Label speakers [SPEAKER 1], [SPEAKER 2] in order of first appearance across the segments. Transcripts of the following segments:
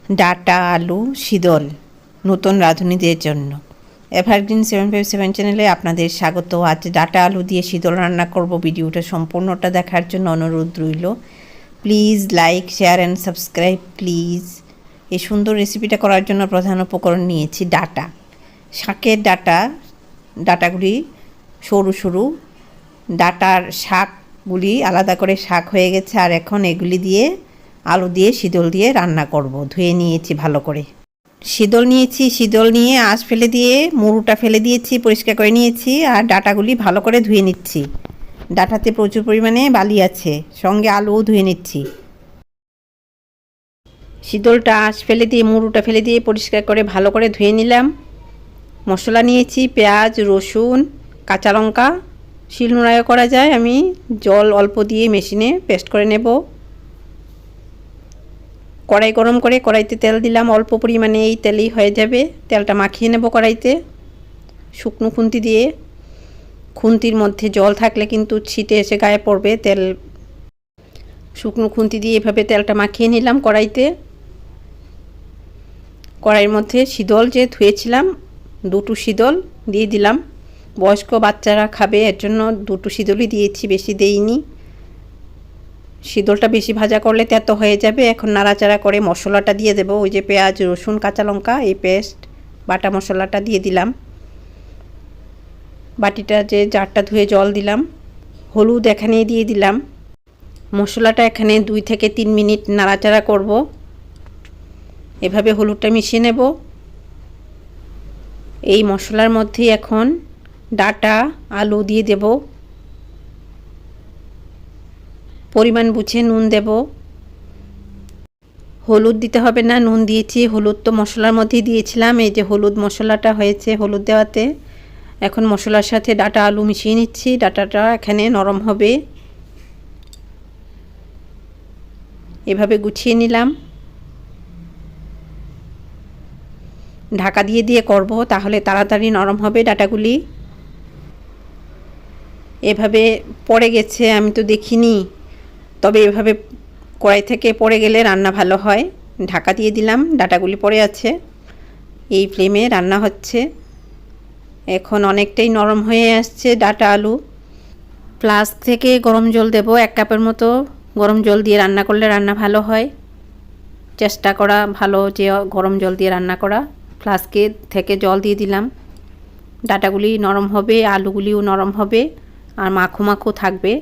[SPEAKER 1] Data আলু শীতল নতুন রাঁধুনিদের জন্য। এভারগ্রিন 757 চ্যানেলে আপনাদের স্বাগত। আজ ডাটা আলু দিয়ে শীতল রান্না করব। ভিডিওটা সম্পূর্ণটা দেখার জন্য অনুরোধ রইল। Please like, share and subscribe please. এই সুন্দর রেসিপিটা করার জন্য প্রধান উপকরণ নিয়েছি ডাটা, শাকের ডাটাগুলি সরু সরু। ডাটার শাকগুলি আলাদা করে শাক হয়ে গেছে, আর এখন এগুলি দিয়ে আলু দিয়ে শীতল দিয়ে রান্না করব। ধুয়ে নিয়েছি ভালো করে। শীতল নিয়ে আঁশ ফেলে দিয়ে মুড়ুটা ফেলে দিয়েছি, পরিষ্কার করে নিয়েছি। আর ডাটাগুলি ভালো করে ধুয়ে নিচ্ছি। ডাটাতে প্রচুর পরিমাণে বালি আছে, সঙ্গে আলুও ধুয়ে নিচ্ছি। শীতলটা আঁশ ফেলে দিয়ে মুড়ুটা ফেলে দিয়ে পরিষ্কার করে ভালো করে ধুয়ে নিলাম। মশলা নিয়েছি পেঁয়াজ, রসুন, কাঁচা লঙ্কা। শিলনোড়ায়ও করা যায়, আমি জল অল্প দিয়ে মেশিনে পেস্ট করে নেব। কড়াই গরম করে কড়াইতে তেল দিলাম অল্প পরিমাণে, এই তেলেই হয়ে যাবে। তেলটা মাখিয়ে নেব কড়াইতে শুকনো খুন্তি দিয়ে। খুন্তির মধ্যে জল থাকলে কিন্তু ছিটে এসে গায়ে পড়বে তেল। শুকনো খুন্তি দিয়ে এভাবে তেলটা মাখিয়ে নিলাম কড়াইতে। কড়াইয়ের মধ্যে শীতল যে ধুয়েছিলাম দুটো শীতল দিয়ে দিলাম। বয়স্ক বাচ্চারা খাবে, এর জন্য দুটো শীতলই দিয়েছি, বেশি দেইনি। শীতলটা বেশি ভাজা করলে তেতো হয়ে যাবে। এখন নাড়াচাড়া করে মশলাটা দিয়ে দেব। ওই যে পেঁয়াজ, রসুন, কাঁচা লঙ্কা, এই পেস্ট বাটা মশলাটা দিয়ে দিলাম। বাটিটা যে জারটা ধুয়ে জল দিলাম। হলুদ এখানে দিয়ে দিলাম। মশলাটা এখানে 2 থেকে 3 মিনিট নাড়াচাড়া করব। এভাবে হলুদটা মিশিয়ে নেব। এই মশলার মধ্যে এখন ডাটা আলু দিয়ে দেব। পরিমাণ বুঝে নুন দেব। হলুদ দিতে হবে না, নুন দিয়েছি। হলুদ তো মশলার মধ্যেই দিয়েছিলাম। এই যে হলুদ মশলাটা হয়েছে হলুদ দেওয়াতে। এখন মশলার সাথে ডাটা আলু মিশিয়ে নিচ্ছি। ডাটাটা এখানে নরম হবে, এভাবে গুছিয়ে নিলাম। ঢাকা দিয়ে দিয়ে করব, তাহলে তাড়াতাড়ি নরম হবে ডাটাগুলি। এভাবে পড়ে গেছে, আমি তো দেখিনি, তবে এভাবে কড়াই থেকে পড়ে গেলে রান্না ভালো হয়। ঢাকা দিয়ে দিলাম, ডাটাগুলি পড়ে আছে। এই ফ্লেমে রান্না হচ্ছে। এখন অনেকটাই নরম হয়ে আসছে ডাটা আলু। ফ্লাস্ক থেকে গরম জল দেব, 1 কাপের মতো গরম জল দিয়ে রান্না করলে রান্না ভালো হয়। চেষ্টা করা ভালো যে গরম জল দিয়ে রান্না করা। ফ্লাস্কে থেকে জল দিয়ে দিলাম। ডাটাগুলি নরম হবে, আলুগুলিও নরম হবে, আর মাখো মাখো থাকবে।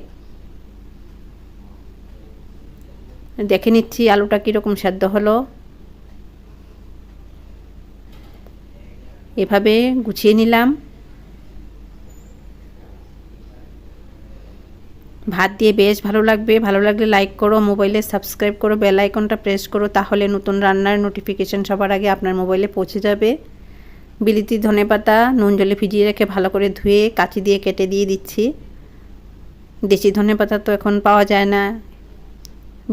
[SPEAKER 1] দেখে নিচ্ছি আলুটা কীরকম সেদ্ধ হলো। এভাবে গুছিয়ে নিলাম। ভাত দিয়ে বেশ ভালো লাগবে। ভালো লাগলে লাইক করো, মোবাইলে সাবস্ক্রাইব করো, বেল আইকনটা প্রেস করো, তাহলে নতুন রান্নার নোটিফিকেশন সবার আগে আপনার মোবাইলে পৌঁছে যাবে। বিলিতি ধনেপাতা নুন জলে ভিজিয়ে রেখে ভালো করে ধুয়ে কাঁচি দিয়ে কেটে দিয়ে দিচ্ছি। দেশি ধনেপাতা তো এখন পাওয়া যায় না,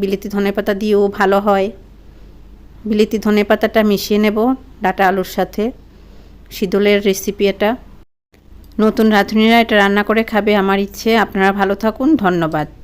[SPEAKER 1] বিলিতি ধনেপাতা দিয়েও ভালো হয়। বিলিতি ধনেপাতাটা মিশিয়ে নেব ডাটা আলুর সাথে। শীতলের রেসিপি এটা। নতুন রাঁধুনিরা এটা রান্না করে খাবে, আমার ইচ্ছে। আপনারা ভালো থাকুন, ধন্যবাদ।